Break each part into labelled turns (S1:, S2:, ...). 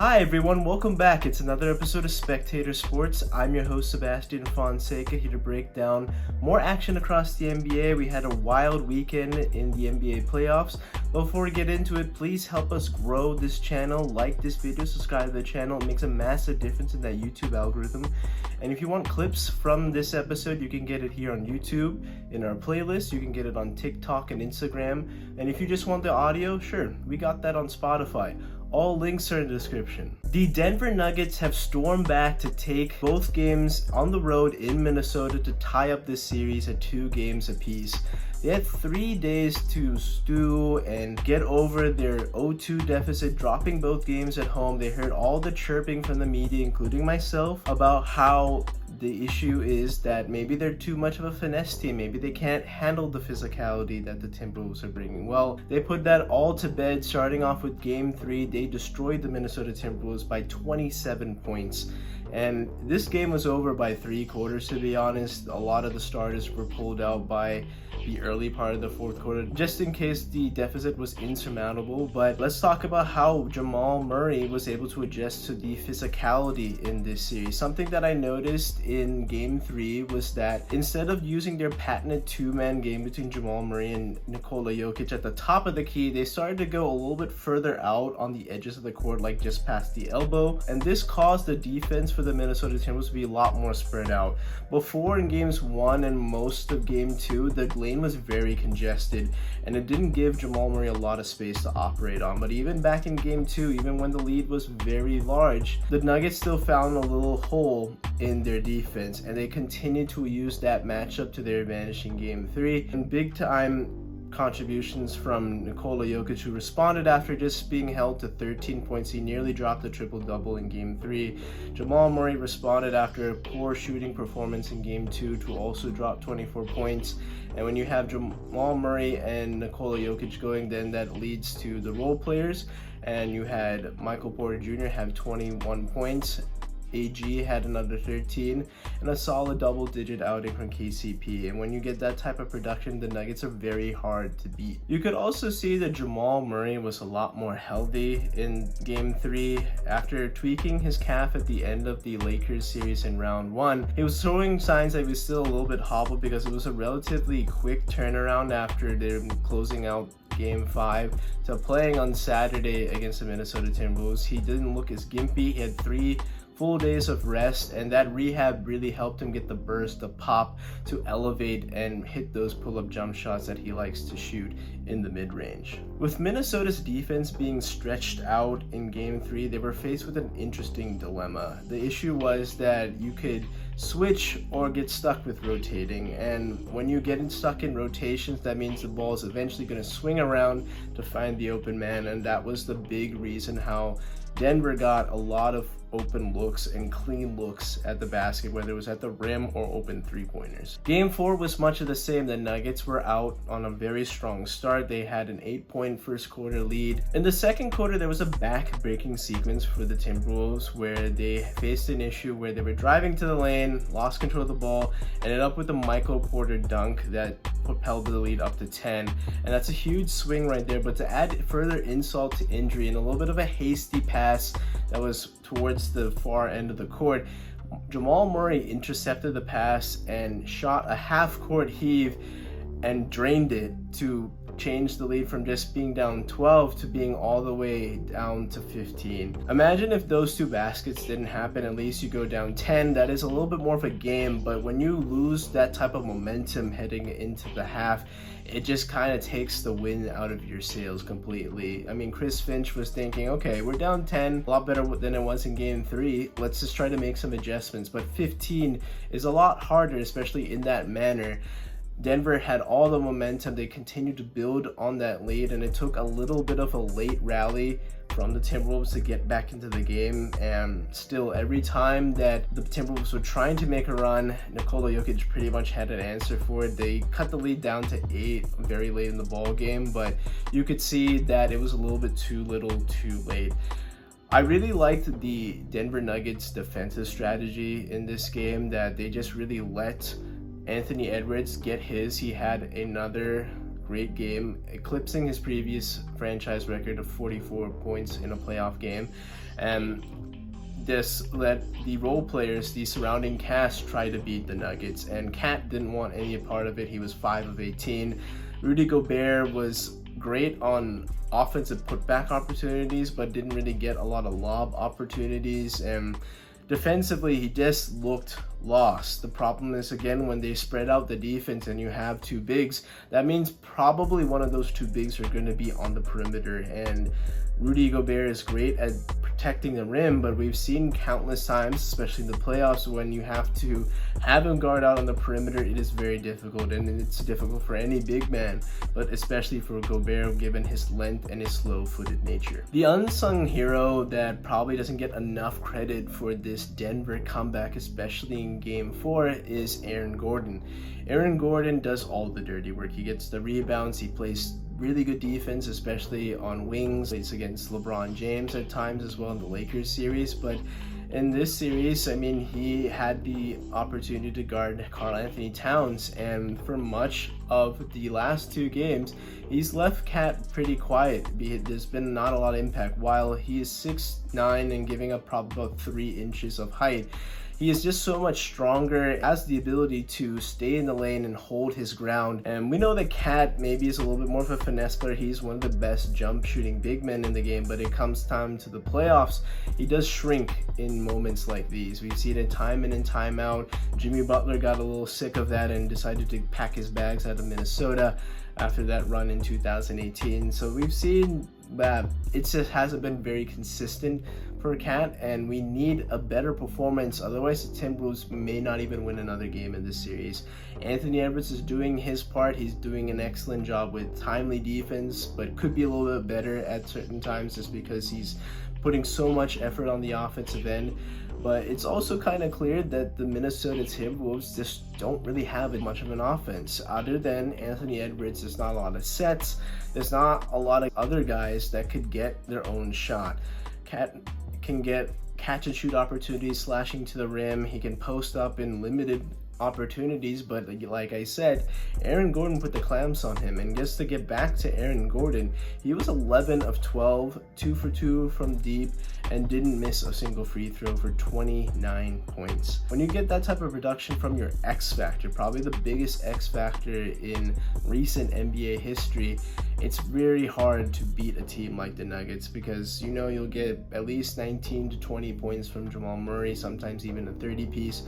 S1: Hi everyone, welcome back. It's another episode of Spectator Sports. I'm your host Sebastian Fonseca, here to break down more action across the NBA. We had a wild weekend in the NBA playoffs. Before we get into it, please help us grow this channel. Like this video, subscribe to the channel. It makes a massive difference in that YouTube algorithm. And if you want clips from this episode, you can get it here on YouTube in our playlist. You can get it on TikTok and Instagram. And if you just want the audio, sure, we got that on Spotify. All links are in the description. The Denver Nuggets have stormed back to take both games on the road in Minnesota to tie up this series at 2 games apiece. They had 3 days to stew and get over their 0-2 deficit, dropping both games at home. They heard all the chirping from the media, including myself, about how the issue is that maybe they're too much of a finesse team. Maybe they can't handle the physicality that the Timberwolves are bringing. Well, they put that all to bed, starting off with Game 3. They destroyed the Minnesota Timberwolves by 27 points. And this game was over by 3 quarters, to be honest. A lot of the starters were pulled out by the early part of the 4th quarter, just in case the deficit was insurmountable. But let's talk about how Jamal Murray was able to adjust to the physicality in this series. Something that I noticed in Game 3 was that instead of using their patented 2-man game between Jamal Murray and Nikola Jokic at the top of the key, they started to go a little bit further out on the edges of the court, like just past the elbow. And this caused the defense for the Minnesota Timberwolves to be a lot more spread out. Before, in games 1 and most of game 2, the lane was very congested and it didn't give Jamal Murray a lot of space to operate on. But even back in game 2, even when the lead was very large, the Nuggets still found a little hole in their defense, and they continued to use that matchup to their advantage in game 3. And big time contributions from Nikola Jokic, who responded after just being held to 13 points. He nearly dropped a triple-double in Game 3. Jamal Murray responded after a poor shooting performance in Game 2 to also drop 24 points. And when you have Jamal Murray and Nikola Jokic going, then that leads to the role players. And you had Michael Porter Jr. have 21 points. AG had another 13, and a solid double-digit outing from KCP. And when you get that type of production, the Nuggets are very hard to beat. You could also see that Jamal Murray was a lot more healthy in Game 3. After tweaking his calf at the end of the Lakers series in round 1, he was showing signs that he was still a little bit hobbled because it was a relatively quick turnaround after they're closing out Game 5 to playing on Saturday against the Minnesota Timberwolves. He didn't look as gimpy. He had 3 full days of rest, and that rehab really helped him get the burst, the pop to elevate and hit those pull-up jump shots that he likes to shoot in the mid-range. With Minnesota's defense being stretched out in Game 3, they were faced with an interesting dilemma. The issue was that you could switch or get stuck with rotating, and when you get stuck in rotations, that means the ball is eventually going to swing around to find the open man, and that was the big reason how Denver got a lot of open looks and clean looks at the basket, whether it was at the rim or open 3-pointers. Game 4 was much of the same. The Nuggets were out on a very strong start. They had an 8-point first quarter lead. In the second quarter, there was a back-breaking sequence for the Timberwolves where they faced an issue where they were driving to the lane, lost control of the ball, ended up with a Michael Porter dunk that propelled the lead up to 10. And that's a huge swing right there. But to add further insult to injury and a little bit of a hasty pass that was towards the far end of the court, Jamal Murray intercepted the pass and shot a half-court heave and drained it to change the lead from just being down 12 to being all the way down to 15. Imagine if those 2 baskets didn't happen. At least you go down 10. That is a little bit more of a game, but when you lose that type of momentum heading into the half, it just kind of takes the wind out of your sails completely. I mean, Chris Finch was thinking, okay, we're down 10, a lot better than it was in Game 3. Let's just try to make some adjustments. But 15 is a lot harder, especially in that manner. Denver had all the momentum. They continued to build on that lead, and it took a little bit of a late rally from the Timberwolves to get back into the game. And still, every time that the Timberwolves were trying to make a run, Nikola Jokic pretty much had an answer for it. They cut the lead down to 8 very late in the ball game, but you could see that it was a little bit too little too late. I really liked the Denver Nuggets defensive strategy in this game, that they just really let Anthony Edwards get his. He had another great game, eclipsing his previous franchise record of 44 points in a playoff game. And this let the role players, the surrounding cast, try to beat the Nuggets, and Cat didn't want any part of it. He was 5 of 18. Rudy Gobert was great on offensive putback opportunities, but didn't really get a lot of lob opportunities, and defensively he just looked lost. The problem is, again, when they spread out the defense and you have two bigs, that means probably one of those two bigs are going to be on the perimeter, and Rudy Gobert is great at protecting the rim, but we've seen countless times, especially in the playoffs, when you have to have him guard out on the perimeter, it is very difficult, and it's difficult for any big man, but especially for Gobert given his length and his slow-footed nature. The unsung hero that probably doesn't get enough credit for this Denver comeback, especially in Game 4, is Aaron Gordon. Aaron Gordon does all the dirty work. He gets the rebounds, he plays really good defense, especially on wings. Plays against LeBron James at times as well in the Lakers series, but in this series, I mean, he had the opportunity to guard Karl-Anthony Towns, and for much of the last two games, he's left Cat pretty quiet. There's been not a lot of impact. While he is 6'9" and giving up probably about 3 inches of height, he is just so much stronger, has the ability to stay in the lane and hold his ground. And we know that Cat maybe is a little bit more of a finesse player. He's one of the best jump shooting big men in the game, but it comes time to the playoffs, he does shrink in moments like these. We've seen it time in and time out. Jimmy Butler got a little sick of that and decided to pack his bags out of Minnesota after that run in 2018. So we've seen that it just hasn't been very consistent for Cat, and we need a better performance. Otherwise, the Timberwolves may not even win another game in this series. Anthony Edwards is doing his part. He's doing an excellent job with timely defense, but could be a little bit better at certain times just because he's putting so much effort on the offensive end. But it's also kind of clear that the Minnesota Timberwolves just don't really have much of an offense. Other than Anthony Edwards, there's not a lot of sets. There's not a lot of other guys that could get their own shot. Cat can get catch and shoot opportunities, slashing to the rim. He can post up in limited opportunities, but like I said, Aaron Gordon put the clamps on him. And just to get back to Aaron Gordon, he was 11 of 12, 2 for 2 from deep, and didn't miss a single free throw for 29 points. When you get that type of production from your X Factor, probably the biggest X Factor in recent NBA history, it's very hard to beat a team like the Nuggets, because you know you'll get at least 19 to 20 points from Jamal Murray, sometimes even a 30-piece.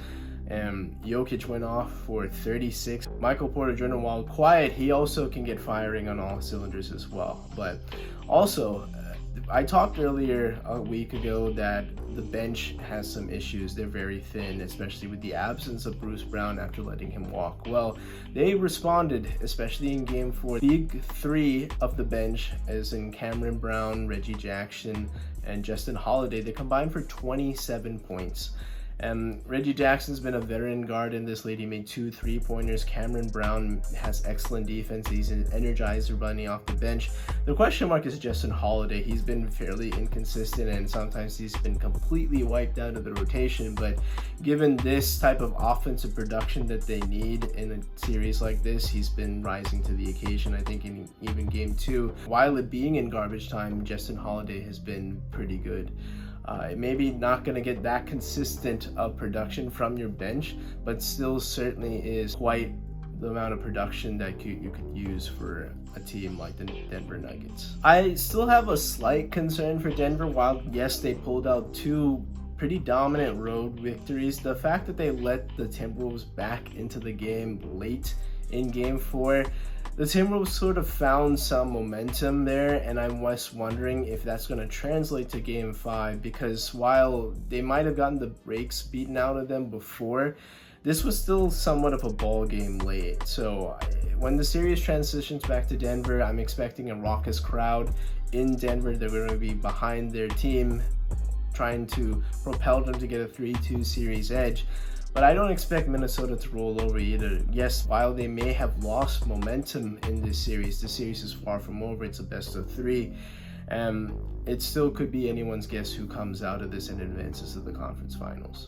S1: And Jokic went off for 36. Michael Porter Jr., while quiet, he also can get firing on all cylinders as well. But also, I talked earlier a week ago that the bench has some issues. They're very thin, especially with the absence of Bruce Brown after letting him walk. Well, they responded, especially in Game 4. Big three of the bench, as in Cameron Brown, Reggie Jackson, and Justin Holiday, they combined for 27 points. Reggie Jackson's been a veteran guard in this league. He made 2 3-pointers. Cameron Brown has excellent defense. He's an energizer bunny off the bench. The question mark is Justin Holiday. He's been fairly inconsistent, and sometimes he's been completely wiped out of the rotation. But given this type of offensive production that they need in a series like this, he's been rising to the occasion. I think in even Game 2, while it being in garbage time, Justin Holiday has been pretty good. Maybe not going to get that consistent of production from your bench, but still certainly is quite the amount of production that you could use for a team like the Denver Nuggets. I still have a slight concern for Denver. While yes, they pulled out 2 pretty dominant road victories, the fact that they let the Timberwolves back into the game late in Game 4, the Timberwolves sort of found some momentum there, and I'm just wondering if that's going to translate to Game 5, because while they might have gotten the breaks beaten out of them before, this was still somewhat of a ball game late. So when the series transitions back to Denver, I'm expecting a raucous crowd in Denver. They're going to be behind their team, trying to propel them to get a 3-2 series edge. But I don't expect Minnesota to roll over either. Yes, while they may have lost momentum in this series, the series is far from over. It's a best of 3. It still could be anyone's guess who comes out of this and advances to the conference finals.